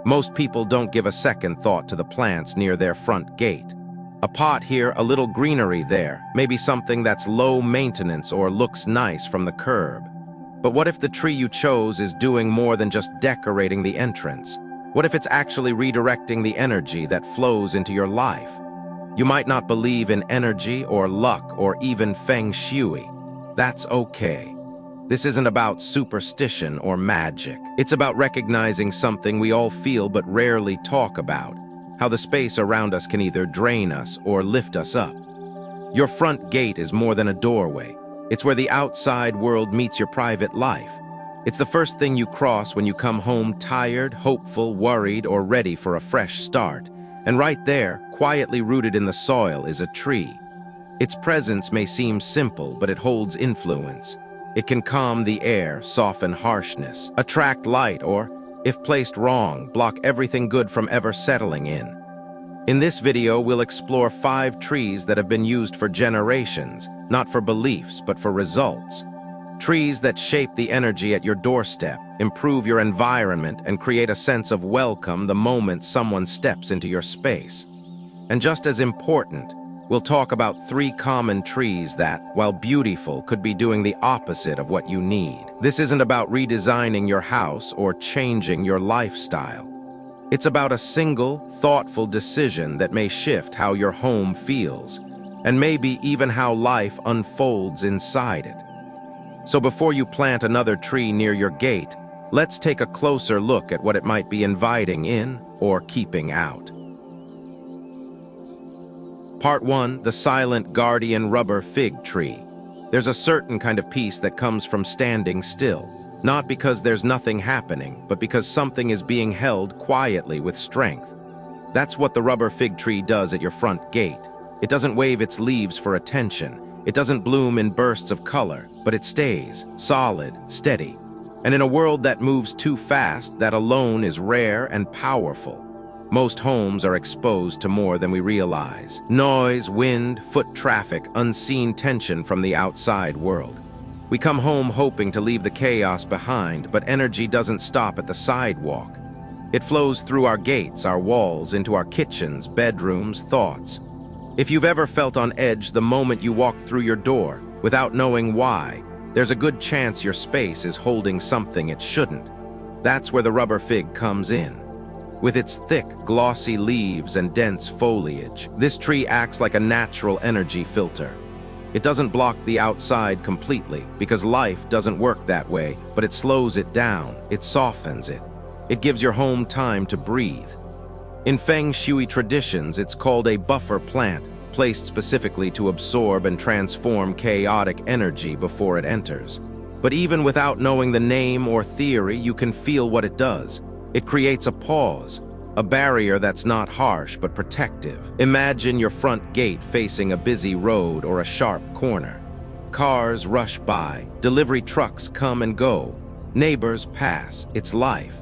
Most people don't give a second thought to the plants near their front gate. A pot here, a little greenery there, maybe something that's low maintenance or looks nice from the curb. But what if the tree you chose is doing more than just decorating the entrance? What if it's actually redirecting the energy that flows into your life? You might not believe in energy or luck or even Feng Shui. That's okay. This isn't about superstition or magic. It's about recognizing something we all feel but rarely talk about, how the space around us can either drain us or lift us up. Your front gate is more than a doorway. It's where the outside world meets your private life. It's the first thing you cross when you come home tired, hopeful, worried, or ready for a fresh start. And right there, quietly rooted in the soil, is a tree. Its presence may seem simple, but it holds influence. It can calm the air, soften harshness, attract light, or, if placed wrong, block everything good from ever settling in. In this video, we'll explore 5 trees that have been used for generations, not for beliefs, but for results. Trees that shape the energy at your doorstep, improve your environment, and create a sense of welcome the moment someone steps into your space. And just as important, we'll talk about 3 common trees that, while beautiful, could be doing the opposite of what you need. This isn't about redesigning your house or changing your lifestyle. It's about a single, thoughtful decision that may shift how your home feels, and maybe even how life unfolds inside it. So before you plant another tree near your gate, let's take a closer look at what it might be inviting in or keeping out. Part 1, the silent guardian rubber fig tree. There's a certain kind of peace that comes from standing still, not because there's nothing happening, but because something is being held quietly with strength. That's what the rubber fig tree does at your front gate. It doesn't wave its leaves for attention. It doesn't bloom in bursts of color, but it stays solid, steady. And in a world that moves too fast, that alone is rare and powerful. Most homes are exposed to more than we realize. Noise, wind, foot traffic, unseen tension from the outside world. We come home hoping to leave the chaos behind, but energy doesn't stop at the sidewalk. It flows through our gates, our walls, into our kitchens, bedrooms, thoughts. If you've ever felt on edge the moment you walked through your door, without knowing why, there's a good chance your space is holding something it shouldn't. That's where the rubber fig comes in. With its thick, glossy leaves and dense foliage, this tree acts like a natural energy filter. It doesn't block the outside completely, because life doesn't work that way, but it slows it down, it softens it. It gives your home time to breathe. In Feng Shui traditions, it's called a buffer plant, placed specifically to absorb and transform chaotic energy before it enters. But even without knowing the name or theory, you can feel what it does. It creates a pause, a barrier that's not harsh but protective. Imagine your front gate facing a busy road or a sharp corner. Cars rush by, delivery trucks come and go, neighbors pass, it's life.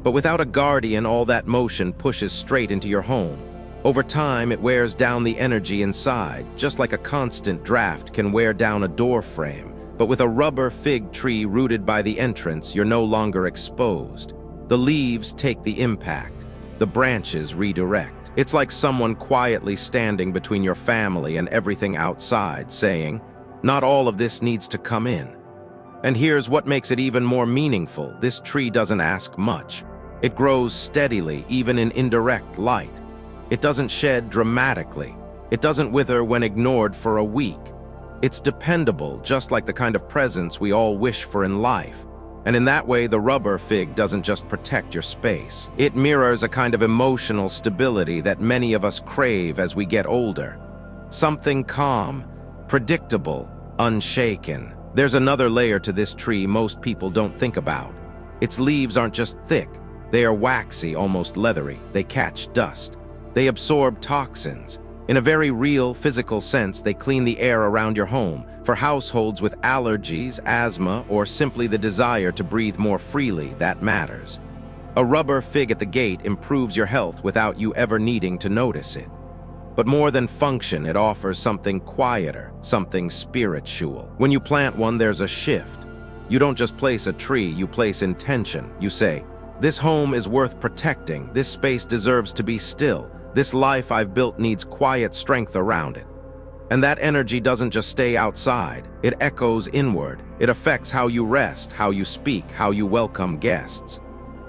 But without a guardian, all that motion pushes straight into your home. Over time, it wears down the energy inside, just like a constant draft can wear down a door frame. But with a rubber fig tree rooted by the entrance, you're no longer exposed. The leaves take the impact. The branches redirect. It's like someone quietly standing between your family and everything outside, saying, "Not all of this needs to come in." And here's what makes it even more meaningful. This tree doesn't ask much. It grows steadily, even in indirect light. It doesn't shed dramatically. It doesn't wither when ignored for a week. It's dependable, just like the kind of presence we all wish for in life. And in that way, the rubber fig doesn't just protect your space. It mirrors a kind of emotional stability that many of us crave as we get older. Something calm, predictable, unshaken. There's another layer to this tree most people don't think about. Its leaves aren't just thick. They are waxy, almost leathery. They catch dust. They absorb toxins. In a very real, physical sense, they clean the air around your home. For households with allergies, asthma, or simply the desire to breathe more freely, that matters. A rubber fig at the gate improves your health without you ever needing to notice it. But more than function, it offers something quieter, something spiritual. When you plant one, there's a shift. You don't just place a tree, you place intention. You say, This home is worth protecting. This space deserves to be still. This life I've built needs quiet strength around it. And that energy doesn't just stay outside. It echoes inward. It affects how you rest, how you speak, how you welcome guests.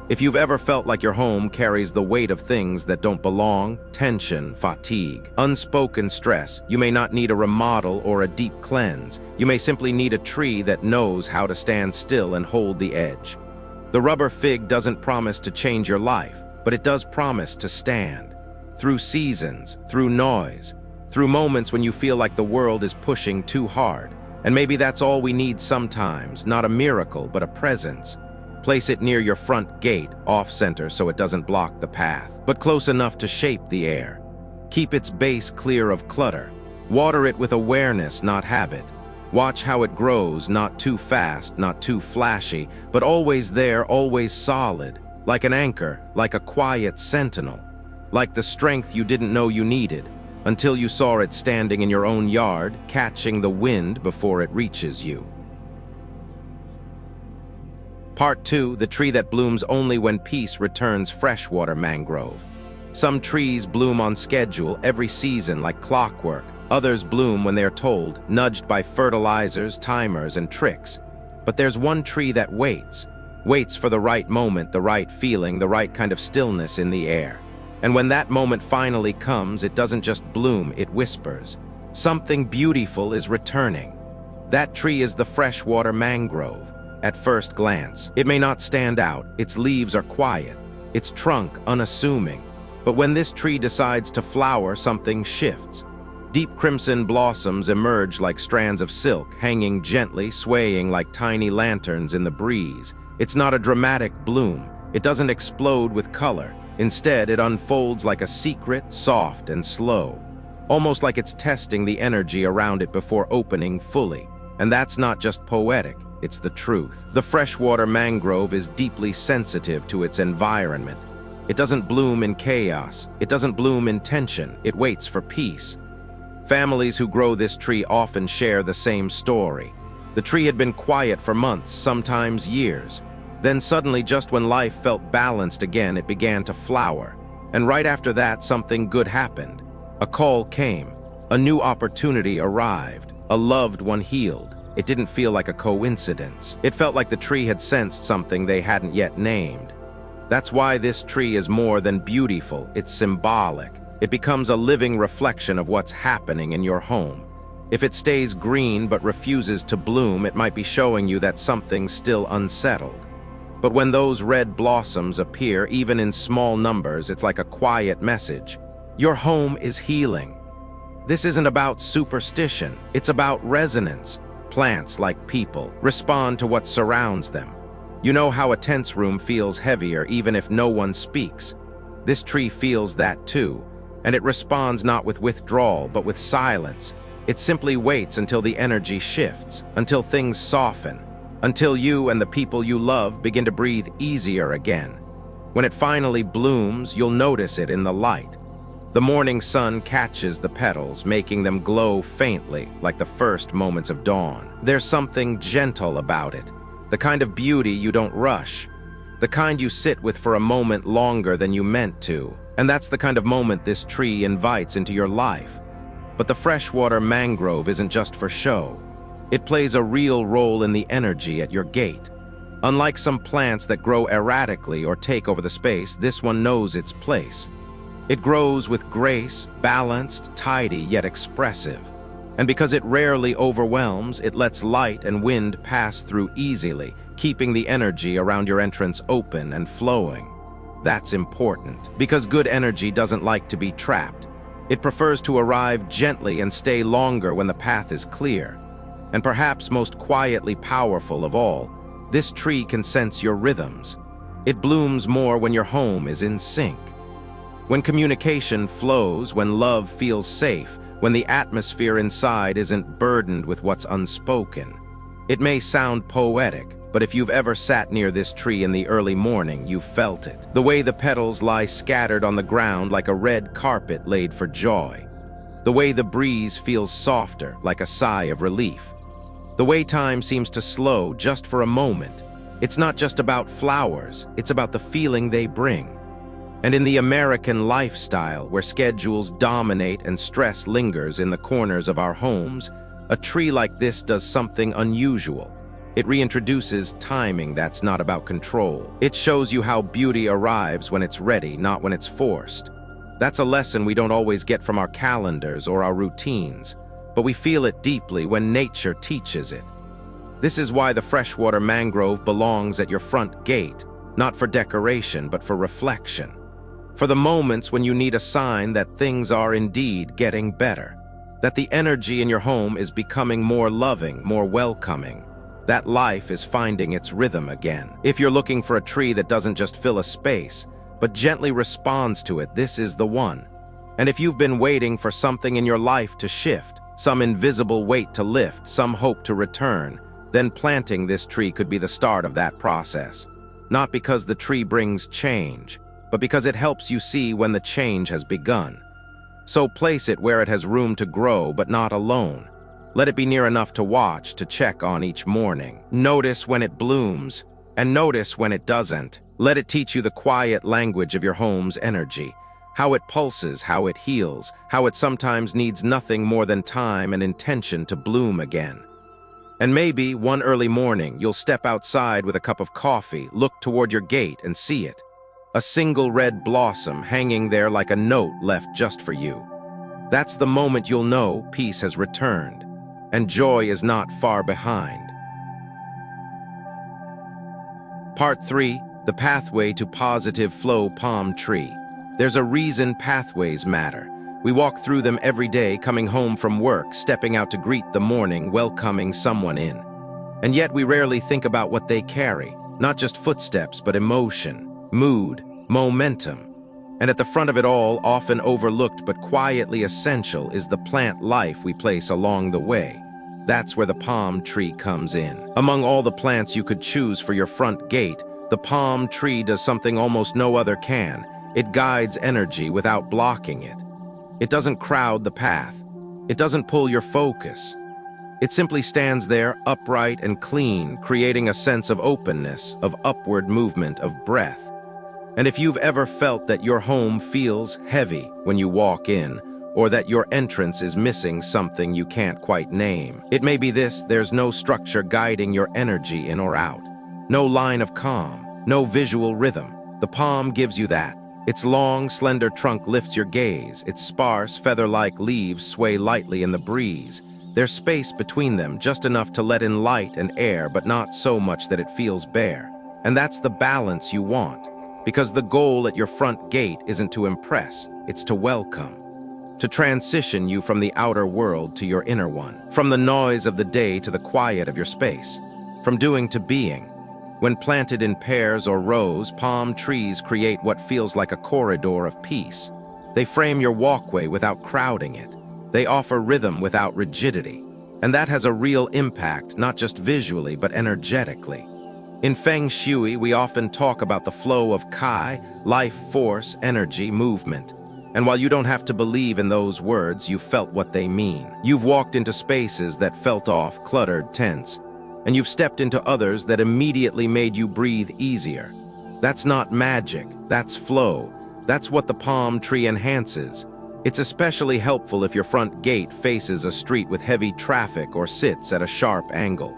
If you've ever felt like your home carries the weight of things that don't belong, tension, fatigue, unspoken stress, you may not need a remodel or a deep cleanse. You may simply need a tree that knows how to stand still and hold the edge. The rubber fig doesn't promise to change your life, but it does promise to stand. Through seasons, through noise, through moments when you feel like the world is pushing too hard. And maybe that's all we need sometimes, not a miracle, but a presence. Place it near your front gate, off-center so it doesn't block the path, but close enough to shape the air. Keep its base clear of clutter. Water it with awareness, not habit. Watch how it grows, not too fast, not too flashy, but always there, always solid, like an anchor, like a quiet sentinel, like the strength you didn't know you needed, until you saw it standing in your own yard, catching the wind before it reaches you. Part 2, the tree that blooms only when peace returns. Freshwater Mangrove. Some trees bloom on schedule every season like clockwork. Others bloom when they're told, nudged by fertilizers, timers, and tricks. But there's one tree that waits for the right moment, the right feeling, the right kind of stillness in the air. And when that moment finally comes, it doesn't just bloom, it whispers. Something beautiful is returning. That tree is the freshwater mangrove. At first glance, it may not stand out. Its leaves are quiet, its trunk unassuming. But when this tree decides to flower, something shifts. Deep crimson blossoms emerge like strands of silk, hanging gently, swaying like tiny lanterns in the breeze. It's not a dramatic bloom. It doesn't explode with color. Instead, it unfolds like a secret, soft and slow. Almost like it's testing the energy around it before opening fully. And that's not just poetic. It's the truth. The freshwater mangrove is deeply sensitive to its environment. It doesn't bloom in chaos. It doesn't bloom in tension. It waits for peace. Families who grow this tree often share the same story. The tree had been quiet for months, sometimes years. Then suddenly, just when life felt balanced again, it began to flower. And right after that, something good happened. A call came. A new opportunity arrived. A loved one healed. It didn't feel like a coincidence. It felt like the tree had sensed something they hadn't yet named. That's why this tree is more than beautiful. It's symbolic. It becomes a living reflection of what's happening in your home. If it stays green but refuses to bloom, it might be showing you that something's still unsettled. But when those red blossoms appear, even in small numbers, it's like a quiet message. Your home is healing. This isn't about superstition. It's about resonance. Plants, like people, respond to what surrounds them. You know how a tense room feels heavier even if no one speaks. This tree feels that too, and it responds not with withdrawal but with silence. It simply waits until the energy shifts, until things soften, until you and the people you love begin to breathe easier again. When it finally blooms, you'll notice it in the light. The morning sun catches the petals, making them glow faintly, like the first moments of dawn. There's something gentle about it, the kind of beauty you don't rush, the kind you sit with for a moment longer than you meant to. And that's the kind of moment this tree invites into your life. But the freshwater mangrove isn't just for show. It plays a real role in the energy at your gate. Unlike some plants that grow erratically or take over the space, this one knows its place. It grows with grace, balanced, tidy, yet expressive. And because it rarely overwhelms, it lets light and wind pass through easily, keeping the energy around your entrance open and flowing. That's important, because good energy doesn't like to be trapped. It prefers to arrive gently and stay longer when the path is clear. And perhaps most quietly powerful of all, this tree can sense your rhythms. It blooms more when your home is in sync. When communication flows, when love feels safe, when the atmosphere inside isn't burdened with what's unspoken. It may sound poetic, but if you've ever sat near this tree in the early morning, you've felt it. The way the petals lie scattered on the ground like a red carpet laid for joy. The way the breeze feels softer, like a sigh of relief. The way time seems to slow just for a moment. It's not just about flowers, it's about the feeling they bring. And in the American lifestyle, where schedules dominate and stress lingers in the corners of our homes, a tree like this does something unusual. It reintroduces timing that's not about control. It shows you how beauty arrives when it's ready, not when it's forced. That's a lesson we don't always get from our calendars or our routines, but we feel it deeply when nature teaches it. This is why the freshwater mangrove belongs at your front gate, not for decoration, but for reflection. For the moments when you need a sign that things are indeed getting better, that the energy in your home is becoming more loving, more welcoming, that life is finding its rhythm again. If you're looking for a tree that doesn't just fill a space, but gently responds to it, this is the one. And if you've been waiting for something in your life to shift, some invisible weight to lift, some hope to return, then planting this tree could be the start of that process. Not because the tree brings change, but because it helps you see when the change has begun. So place it where it has room to grow, but not alone. Let it be near enough to watch, to check on each morning. Notice when it blooms, and notice when it doesn't. Let it teach you the quiet language of your home's energy, how it pulses, how it heals, how it sometimes needs nothing more than time and intention to bloom again. And maybe one early morning, you'll step outside with a cup of coffee, look toward your gate and see it. A single red blossom hanging there like a note left just for you. That's the moment you'll know peace has returned, and joy is not far behind. Part 3. The pathway to positive flow palm tree. There's a reason pathways matter. We walk through them every day, coming home from work, stepping out to greet the morning, welcoming someone in. And yet we rarely think about what they carry, not just footsteps, but emotion, mood, momentum. And at the front of it all, often overlooked but quietly essential, is the plant life we place along the way. That's where the palm tree comes in. Among all the plants you could choose for your front gate, the palm tree does something almost no other can. It guides energy without blocking it. It doesn't crowd the path. It doesn't pull your focus. It simply stands there, upright and clean, creating a sense of openness, of upward movement, of breath. And if you've ever felt that your home feels heavy when you walk in, or that your entrance is missing something you can't quite name, it may be this: there's no structure guiding your energy in or out. No line of calm, no visual rhythm. The palm gives you that. Its long, slender trunk lifts your gaze. Its sparse, feather-like leaves sway lightly in the breeze. There's space between them, just enough to let in light and air, but not so much that it feels bare. And that's the balance you want. Because the goal at your front gate isn't to impress, it's to welcome. To transition you from the outer world to your inner one. From the noise of the day to the quiet of your space. From doing to being. When planted in pairs or rows, palm trees create what feels like a corridor of peace. They frame your walkway without crowding it. They offer rhythm without rigidity. And that has a real impact, not just visually, but energetically. In Feng Shui, we often talk about the flow of Kai, life force, energy, movement. And while you don't have to believe in those words, you've felt what they mean. You've walked into spaces that felt off, cluttered, tense. And you've stepped into others that immediately made you breathe easier. That's not magic, that's flow. That's what the palm tree enhances. It's especially helpful if your front gate faces a street with heavy traffic or sits at a sharp angle.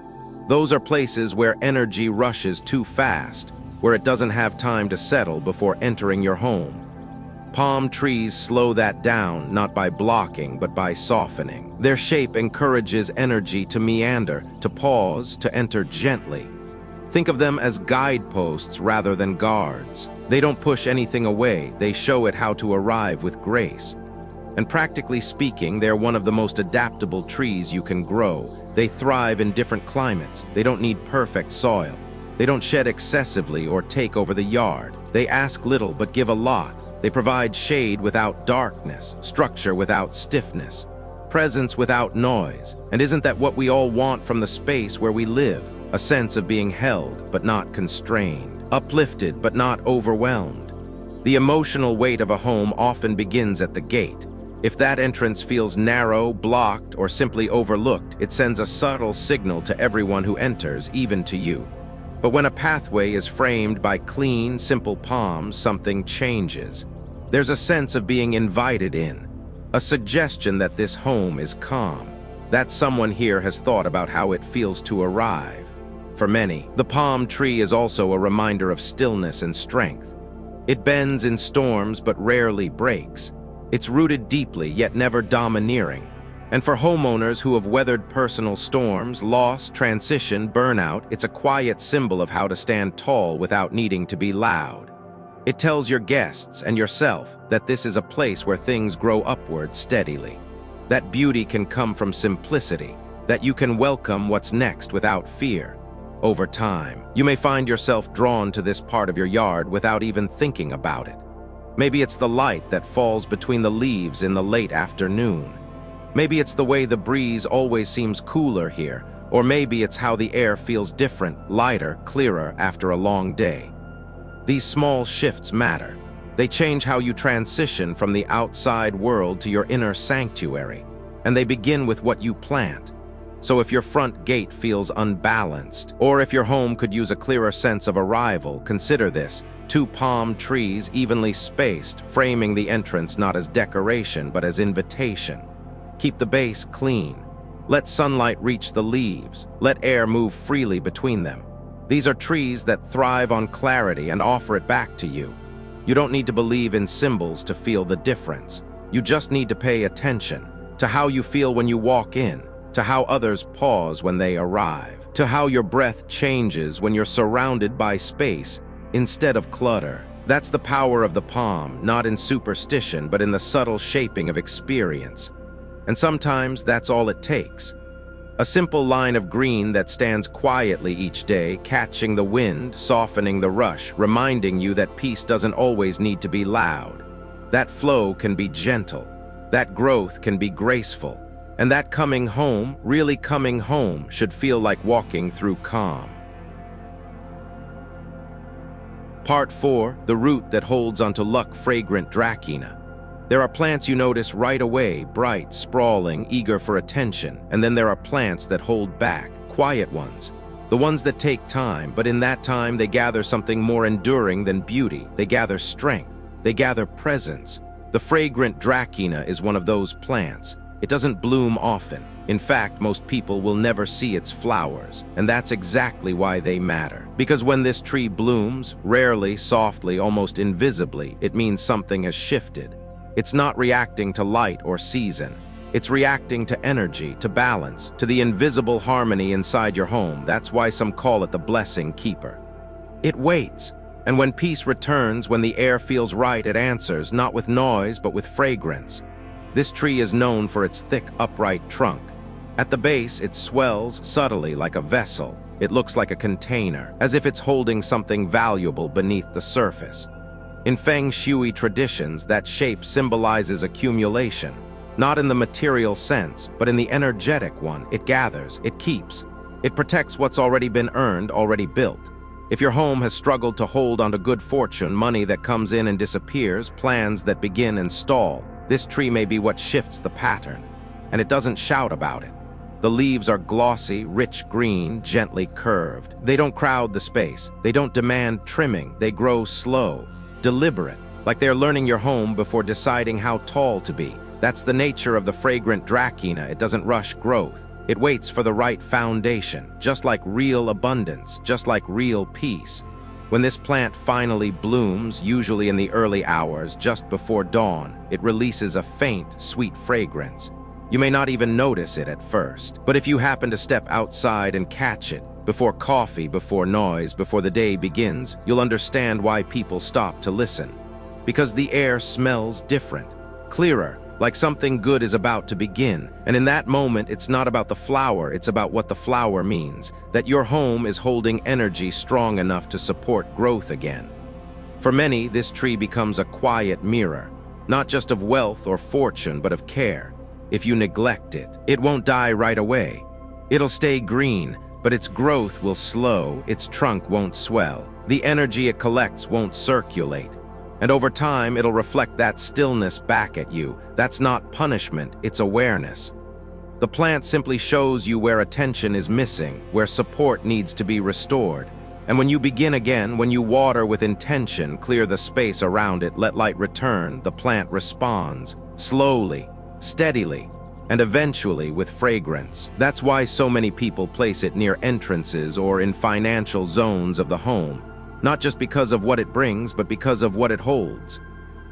Those are places where energy rushes too fast, where it doesn't have time to settle before entering your home. Palm trees slow that down, not by blocking, but by softening. Their shape encourages energy to meander, to pause, to enter gently. Think of them as guideposts rather than guards. They don't push anything away, they show it how to arrive with grace. And practically speaking, they're one of the most adaptable trees you can grow. They thrive in different climates. They don't need perfect soil. They don't shed excessively or take over the yard. They ask little but give a lot. They provide shade without darkness, structure without stiffness, presence without noise. And isn't that what we all want from the space where we live? A sense of being held but not constrained, uplifted but not overwhelmed. The emotional weight of a home often begins at the gate. If that entrance feels narrow, blocked, or simply overlooked, it sends a subtle signal to everyone who enters, even to you. But when a pathway is framed by clean, simple palms, something changes. There's a sense of being invited in, a suggestion that this home is calm, that someone here has thought about how it feels to arrive. For many, the palm tree is also a reminder of stillness and strength. It bends in storms but rarely breaks. It's rooted deeply yet never domineering. And for homeowners who have weathered personal storms, loss, transition, burnout, it's a quiet symbol of how to stand tall without needing to be loud. It tells your guests and yourself that this is a place where things grow upward steadily. That beauty can come from simplicity, that you can welcome what's next without fear. Over time, you may find yourself drawn to this part of your yard without even thinking about it. Maybe it's the light that falls between the leaves in the late afternoon. Maybe it's the way the breeze always seems cooler here, or maybe it's how the air feels different, lighter, clearer after a long day. These small shifts matter. They change how you transition from the outside world to your inner sanctuary, and they begin with what you plant. So if your front gate feels unbalanced, or if your home could use a clearer sense of arrival, consider this: 2 palm trees evenly spaced, framing the entrance not as decoration but as invitation. Keep the base clean. Let sunlight reach the leaves. Let air move freely between them. These are trees that thrive on clarity and offer it back to you. You don't need to believe in symbols to feel the difference. You just need to pay attention to how you feel when you walk in, to how others pause when they arrive, to how your breath changes when you're surrounded by space instead of clutter. That's the power of the palm, not in superstition, but in the subtle shaping of experience. And sometimes that's all it takes. A simple line of green that stands quietly each day, catching the wind, softening the rush, reminding you that peace doesn't always need to be loud. That flow can be gentle. That growth can be graceful. And that coming home, really coming home, should feel like walking through calm. Part 4, the root that holds onto luck, Fragrant Dracaena. There are plants you notice right away, bright, sprawling, eager for attention, and then there are plants that hold back, quiet ones. The ones that take time, but in that time they gather something more enduring than beauty. They gather strength. They gather presence. The Fragrant Dracaena is one of those plants. It doesn't bloom often. In fact, most people will never see its flowers, and that's exactly why they matter. Because when this tree blooms, rarely, softly, almost invisibly, it means something has shifted. It's not reacting to light or season. It's reacting to energy, to balance, to the invisible harmony inside your home. That's why some call it the blessing keeper. It waits, and when peace returns, when the air feels right, it answers, not with noise, but with fragrance. This tree is known for its thick, upright trunk. At the base, it swells subtly like a vessel. It looks like a container, as if it's holding something valuable beneath the surface. In Feng Shui traditions, that shape symbolizes accumulation, not in the material sense, but in the energetic one. It gathers, it keeps, it protects what's already been earned, already built. If your home has struggled to hold onto good fortune, money that comes in and disappears, plans that begin and stall, this tree may be what shifts the pattern, and it doesn't shout about it. The leaves are glossy, rich green, gently curved. They don't crowd the space. They don't demand trimming. They grow slow, deliberate, like they're learning your home before deciding how tall to be. That's the nature of the Fragrant Dracaena. It doesn't rush growth. It waits for the right foundation, just like real abundance, just like real peace. When this plant finally blooms, usually in the early hours, just before dawn, it releases a faint, sweet fragrance. You may not even notice it at first, but if you happen to step outside and catch it, before coffee, before noise, before the day begins, you'll understand why people stop to listen. Because the air smells different, clearer, like something good is about to begin. And in that moment, it's not about the flower, it's about what the flower means, that your home is holding energy strong enough to support growth again. For many, this tree becomes a quiet mirror, not just of wealth or fortune, but of care. If you neglect it, it won't die right away. It'll stay green, but its growth will slow, its trunk won't swell, the energy it collects won't circulate. And over time, it'll reflect that stillness back at you. That's not punishment, it's awareness. The plant simply shows you where attention is missing, where support needs to be restored. And when you begin again, when you water with intention, clear the space around it, let light return, the plant responds, slowly, steadily, and eventually with fragrance. That's why so many people place it near entrances or in financial zones of the home, not just because of what it brings, but because of what it holds.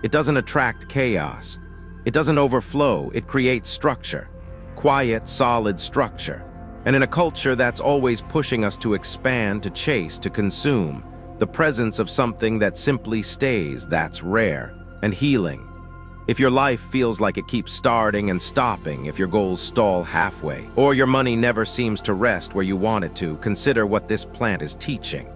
It doesn't attract chaos. It doesn't overflow. It creates structure, quiet, solid structure. And in a culture that's always pushing us to expand, to chase, to consume, the presence of something that simply stays, that's rare and healing. If your life feels like it keeps starting and stopping, if your goals stall halfway, or your money never seems to rest where you want it to, consider what this plant is teaching.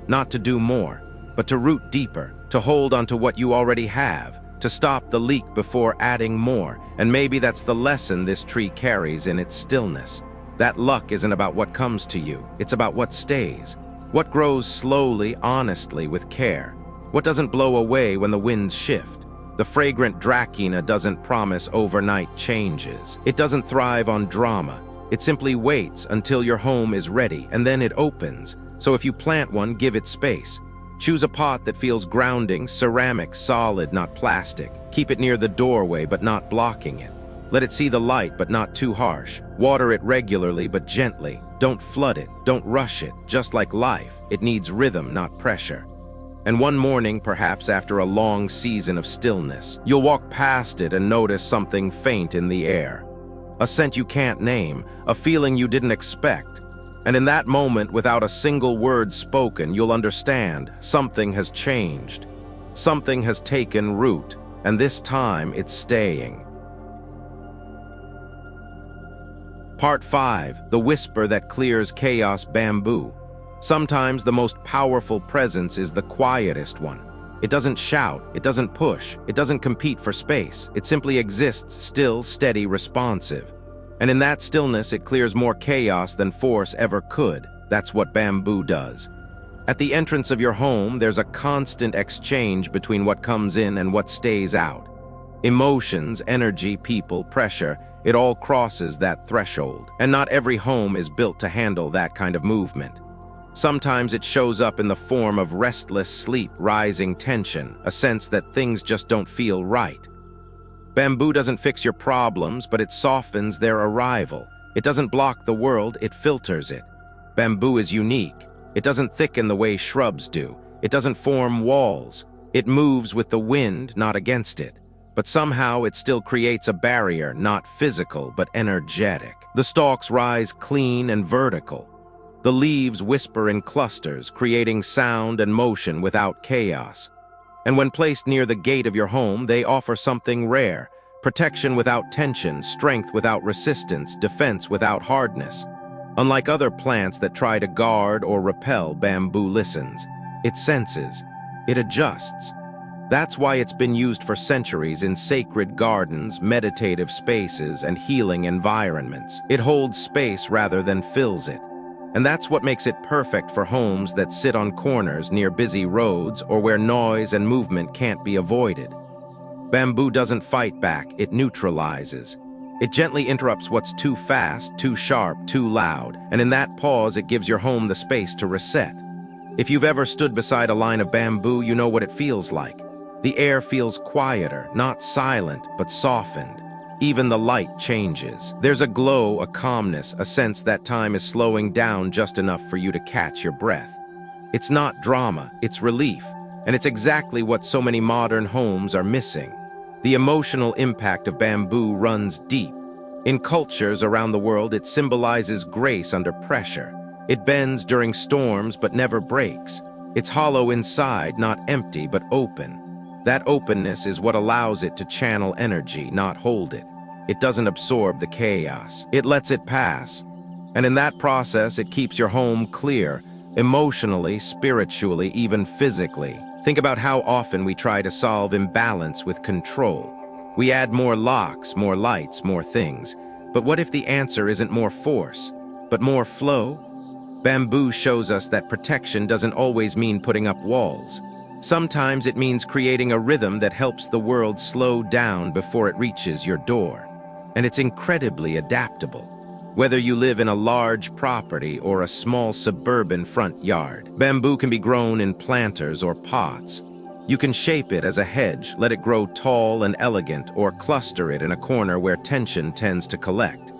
Not to do more, but to root deeper, to hold onto what you already have, to stop the leak before adding more. And maybe that's the lesson this tree carries in its stillness. That luck isn't about what comes to you, it's about what stays. What grows slowly, honestly, with care. What doesn't blow away when the winds shift. The fragrant Dracaena doesn't promise overnight changes. It doesn't thrive on drama. It simply waits until your home is ready, and then it opens. So if you plant one, give it space. Choose a pot that feels grounding, ceramic, solid, not plastic. Keep it near the doorway, but not blocking it. Let it see the light, but not too harsh. Water it regularly, but gently. Don't flood it, don't rush it. Just like life, it needs rhythm, not pressure. And one morning, perhaps after a long season of stillness, you'll walk past it and notice something faint in the air. A scent you can't name, a feeling you didn't expect. And in that moment, without a single word spoken, you'll understand something has changed. Something has taken root, and this time it's staying. Part 5. The Whisper That Clears Chaos. Bamboo. Sometimes the most powerful presence is the quietest one. It doesn't shout, it doesn't push, it doesn't compete for space. It simply exists, still, steady, responsive. And in that stillness, it clears more chaos than force ever could. That's what bamboo does. At the entrance of your home, there's a constant exchange between what comes in and what stays out. Emotions, energy, people, pressure, it all crosses that threshold. And not every home is built to handle that kind of movement. Sometimes it shows up in the form of restless sleep, rising tension, a sense that things just don't feel right. Bamboo doesn't fix your problems, but it softens their arrival. It doesn't block the world, it filters it. Bamboo is unique. It doesn't thicken the way shrubs do. It doesn't form walls. It moves with the wind, not against it. But somehow it still creates a barrier, not physical, but energetic. The stalks rise clean and vertical. The leaves whisper in clusters, creating sound and motion without chaos. And when placed near the gate of your home, they offer something rare: protection without tension, strength without resistance, defense without hardness. Unlike other plants that try to guard or repel, bamboo listens. It senses. It adjusts. That's why it's been used for centuries in sacred gardens, meditative spaces, and healing environments. It holds space rather than fills it. And that's what makes it perfect for homes that sit on corners near busy roads or where noise and movement can't be avoided. Bamboo doesn't fight back, it neutralizes. It gently interrupts what's too fast, too sharp, too loud, and in that pause it gives your home the space to reset. If you've ever stood beside a line of bamboo, you know what it feels like. The air feels quieter, not silent, but softened. Even the light changes. There's a glow, a calmness, a sense that time is slowing down just enough for you to catch your breath. It's not drama, it's relief. And it's exactly what so many modern homes are missing. The emotional impact of bamboo runs deep. In cultures around the world, it symbolizes grace under pressure. It bends during storms but never breaks. It's hollow inside, not empty but open. That openness is what allows it to channel energy, not hold it. It doesn't absorb the chaos. It lets it pass. And in that process, it keeps your home clear, emotionally, spiritually, even physically. Think about how often we try to solve imbalance with control. We add more locks, more lights, more things. But what if the answer isn't more force, but more flow? Bamboo shows us that protection doesn't always mean putting up walls. Sometimes it means creating a rhythm that helps the world slow down before it reaches your door. And it's incredibly adaptable. Whether you live in a large property or a small suburban front yard, bamboo can be grown in planters or pots. You can shape it as a hedge, let it grow tall and elegant, or cluster it in a corner where tension tends to collect.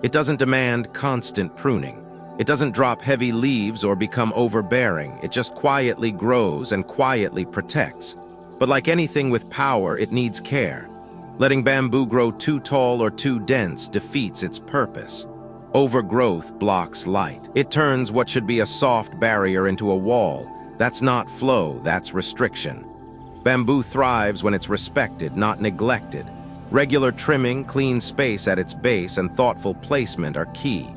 It doesn't demand constant pruning. It doesn't drop heavy leaves or become overbearing. It just quietly grows and quietly protects. But like anything with power, it needs care. Letting bamboo grow too tall or too dense defeats its purpose. Overgrowth blocks light. It turns what should be a soft barrier into a wall. That's not flow, that's restriction. Bamboo thrives when it's respected, not neglected. Regular trimming, clean space at its base, and thoughtful placement are key.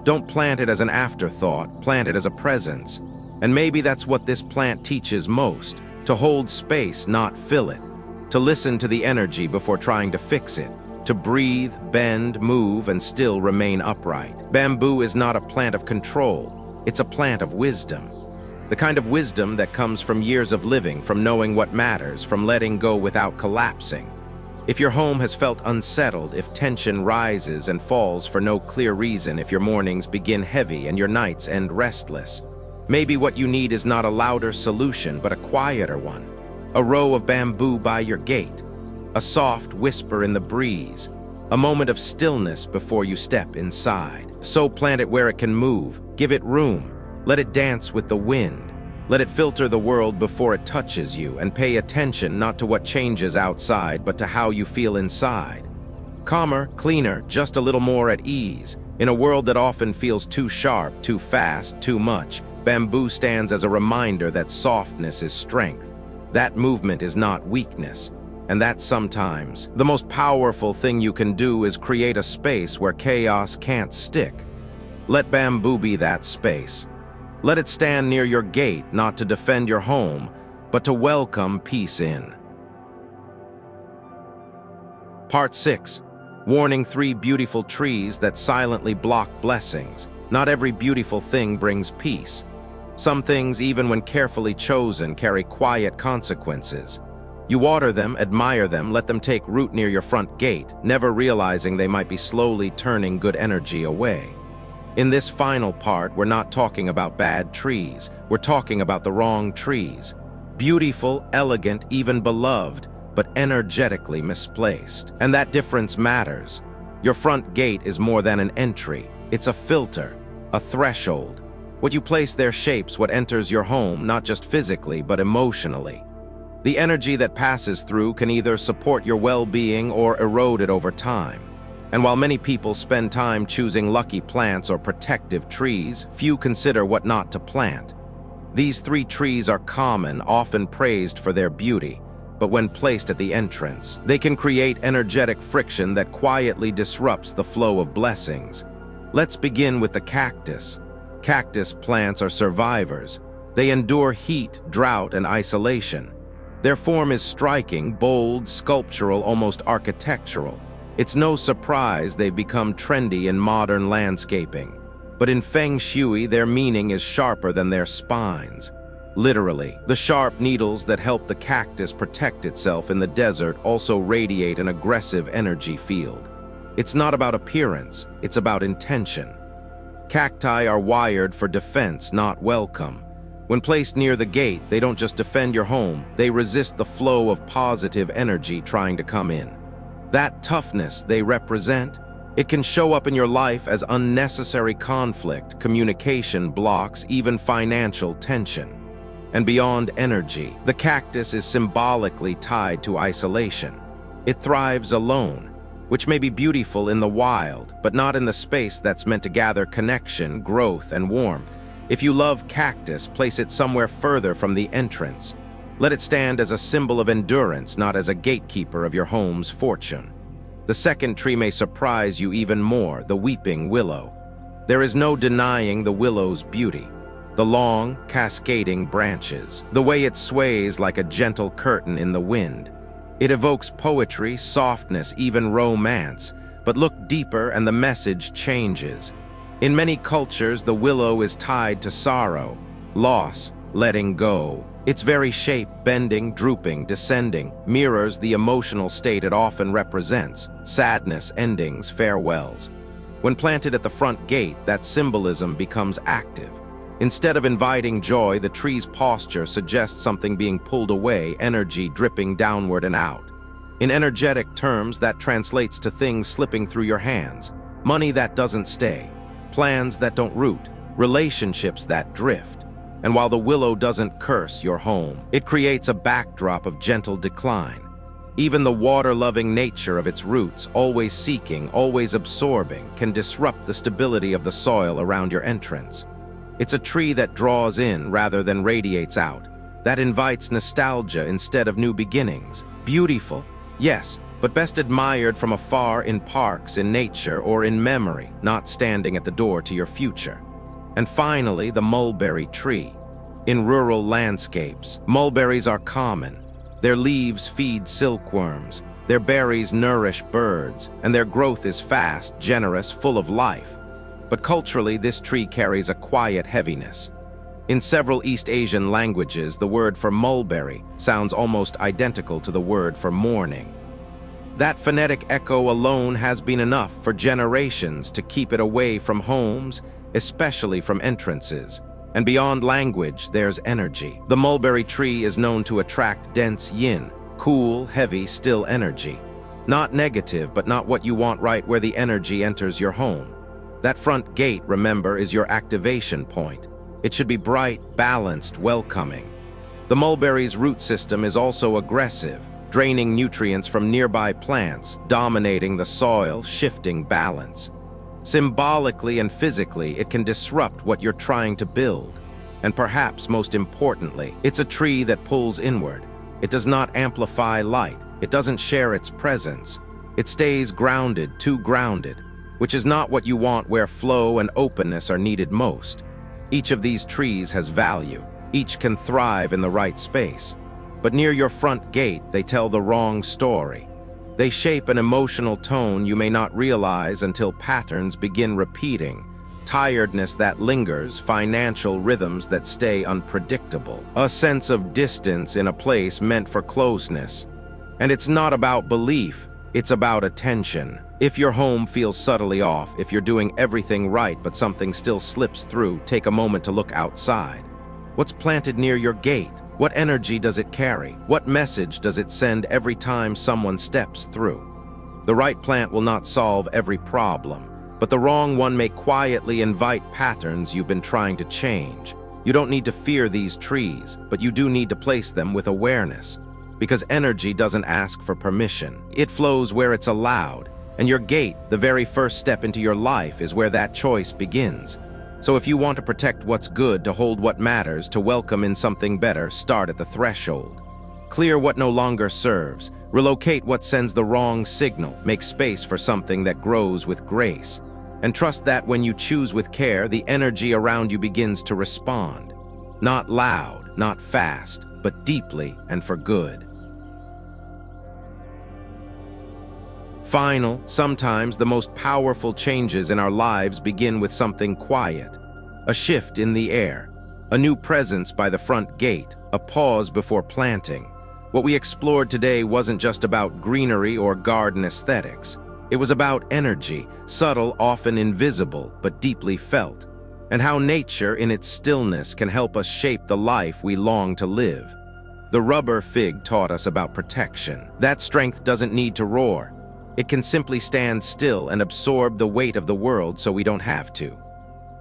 Don't plant it as an afterthought, plant it as a presence. And maybe that's what this plant teaches most: to hold space, not fill it. To listen to the energy before trying to fix it. To breathe, bend, move, and still remain upright. Bamboo is not a plant of control. It's a plant of wisdom. The kind of wisdom that comes from years of living, from knowing what matters, from letting go without collapsing. If your home has felt unsettled, if tension rises and falls for no clear reason, if your mornings begin heavy and your nights end restless, maybe what you need is not a louder solution, but a quieter one. A row of bamboo by your gate, a soft whisper in the breeze, a moment of stillness before you step inside. So plant it where it can move, give it room, let it dance with the wind. Let it filter the world before it touches you, and pay attention not to what changes outside, but to how you feel inside. Calmer, cleaner, just a little more at ease. In a world that often feels too sharp, too fast, too much, bamboo stands as a reminder that softness is strength. That movement is not weakness. And that sometimes the most powerful thing you can do is create a space where chaos can't stick. Let bamboo be that space. Let it stand near your gate, not to defend your home, but to welcome peace in. Part 6. Warning: 3 beautiful trees that silently block blessings. Not every beautiful thing brings peace. Some things, even when carefully chosen, carry quiet consequences. You water them, admire them, let them take root near your front gate, never realizing they might be slowly turning good energy away. In this final part, we're not talking about bad trees. We're talking about the wrong trees. Beautiful, elegant, even beloved, but energetically misplaced. And that difference matters. Your front gate is more than an entry. It's a filter, a threshold. What you place there shapes what enters your home, not just physically, but emotionally. The energy that passes through can either support your well-being or erode it over time. And while many people spend time choosing lucky plants or protective trees, few consider what not to plant. These 3 trees are common, often praised for their beauty, but when placed at the entrance, they can create energetic friction that quietly disrupts the flow of blessings. Let's begin with the cactus. Cactus plants are survivors. They endure heat, drought, and isolation. Their form is striking, bold, sculptural, almost architectural. It's no surprise they've become trendy in modern landscaping. But in Feng Shui, their meaning is sharper than their spines. Literally, the sharp needles that help the cactus protect itself in the desert also radiate an aggressive energy field. It's not about appearance, it's about intention. Cacti are wired for defense, not welcome. When placed near the gate, they don't just defend your home, they resist the flow of positive energy trying to come in. That toughness they represent, it can show up in your life as unnecessary conflict, communication blocks, even financial tension. And beyond energy, the cactus is symbolically tied to isolation. It thrives alone, which may be beautiful in the wild, but not in the space that's meant to gather connection, growth, and warmth. If you love cactus, place it somewhere further from the entrance. Let it stand as a symbol of endurance, not as a gatekeeper of your home's fortune. The second tree may surprise you even more, the weeping willow. There is no denying the willow's beauty. The long, cascading branches, the way it sways like a gentle curtain in the wind. It evokes poetry, softness, even romance. But look deeper and the message changes. In many cultures, the willow is tied to sorrow, loss, letting go. Its very shape, bending, drooping, descending, mirrors the emotional state it often represents: sadness, endings, farewells. When planted at the front gate, that symbolism becomes active. Instead of inviting joy, the tree's posture suggests something being pulled away, energy dripping downward and out. In energetic terms, that translates to things slipping through your hands, money that doesn't stay, plans that don't root, relationships that drift. And while the willow doesn't curse your home, it creates a backdrop of gentle decline. Even the water-loving nature of its roots, always seeking, always absorbing, can disrupt the stability of the soil around your entrance. It's a tree that draws in rather than radiates out, that invites nostalgia instead of new beginnings. Beautiful, yes, but best admired from afar in parks, in nature, or in memory, not standing at the door to your future. And finally, the mulberry tree. In rural landscapes, mulberries are common. Their leaves feed silkworms, their berries nourish birds, and their growth is fast, generous, full of life. But culturally, this tree carries a quiet heaviness. In several East Asian languages, the word for mulberry sounds almost identical to the word for mourning. That phonetic echo alone has been enough for generations to keep it away from homes, especially from entrances. And beyond language, there's energy. The mulberry tree is known to attract dense yin, cool, heavy, still energy. Not negative, but not what you want right where the energy enters your home. That front gate, remember, is your activation point. It should be bright, balanced, welcoming. The mulberry's root system is also aggressive, draining nutrients from nearby plants, dominating the soil, shifting balance. Symbolically and physically, it can disrupt what you're trying to build. And perhaps most importantly, it's a tree that pulls inward. It does not amplify light. It doesn't share its presence. It stays grounded, too grounded, which is not what you want where flow and openness are needed most. Each of these trees has value. Each can thrive in the right space. But near your front gate, they tell the wrong story. They shape an emotional tone you may not realize until patterns begin repeating. Tiredness that lingers, financial rhythms that stay unpredictable, a sense of distance in a place meant for closeness. And it's not about belief, it's about attention. If your home feels subtly off, if you're doing everything right but something still slips through, take a moment to look outside. What's planted near your gate? What energy does it carry? What message does it send every time someone steps through? The right plant will not solve every problem, but the wrong one may quietly invite patterns you've been trying to change. You don't need to fear these trees, but you do need to place them with awareness. Because energy doesn't ask for permission. It flows where it's allowed, and your gate, the very first step into your life, is where that choice begins. So if you want to protect what's good, to hold what matters, to welcome in something better, start at the threshold. Clear what no longer serves, relocate what sends the wrong signal, make space for something that grows with grace. And trust that when you choose with care, the energy around you begins to respond. Not loud, not fast, but deeply and for good. Sometimes the most powerful changes in our lives begin with something quiet. A shift in the air, a new presence by the front gate, a pause before planting. What we explored today wasn't just about greenery or garden aesthetics. It was about energy, subtle, often invisible, but deeply felt, and how nature in its stillness can help us shape the life we long to live. The rubber fig taught us about protection. That strength doesn't need to roar. It can simply stand still and absorb the weight of the world so we don't have to.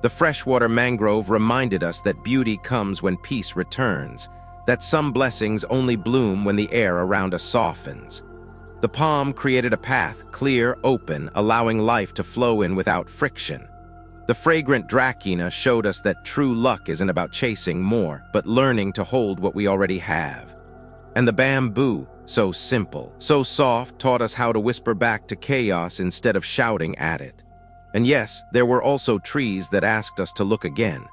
The freshwater mangrove reminded us that beauty comes when peace returns, that some blessings only bloom when the air around us softens. The palm created a path, clear, open, allowing life to flow in without friction. The fragrant Dracaena showed us that true luck isn't about chasing more, but learning to hold what we already have. And the bamboo, so simple, so soft, taught us how to whisper back to chaos instead of shouting at it. And yes, there were also trees that asked us to look again.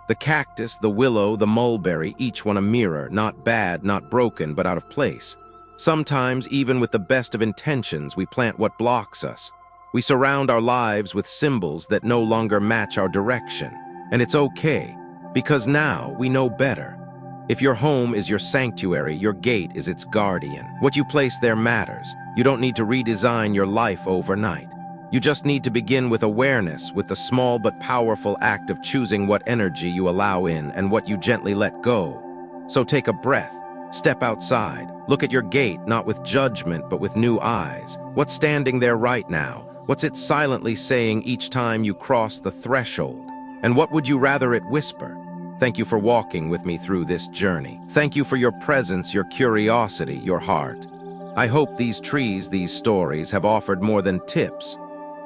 The cactus, the willow, the mulberry, each one a mirror, not bad, not broken, but out of place. Sometimes, even with the best of intentions, we plant what blocks us. We surround our lives with symbols that no longer match our direction. And it's okay, because now we know better. If your home is your sanctuary, your gate is its guardian. What you place there matters. You don't need to redesign your life overnight. You just need to begin with awareness, with the small but powerful act of choosing what energy you allow in and what you gently let go. So take a breath, step outside, look at your gate not with judgment but with new eyes. What's standing there right now? What's it silently saying each time you cross the threshold? And what would you rather it whisper? Thank you for walking with me through this journey. Thank you for your presence, your curiosity, your heart. I hope these trees, these stories have offered more than tips.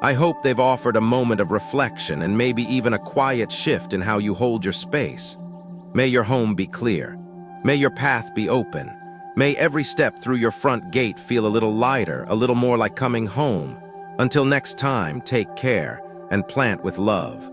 I hope they've offered a moment of reflection and maybe even a quiet shift in how you hold your space. May your home be clear. May your path be open. May every step through your front gate feel a little lighter, a little more like coming home. Until next time, take care and plant with love.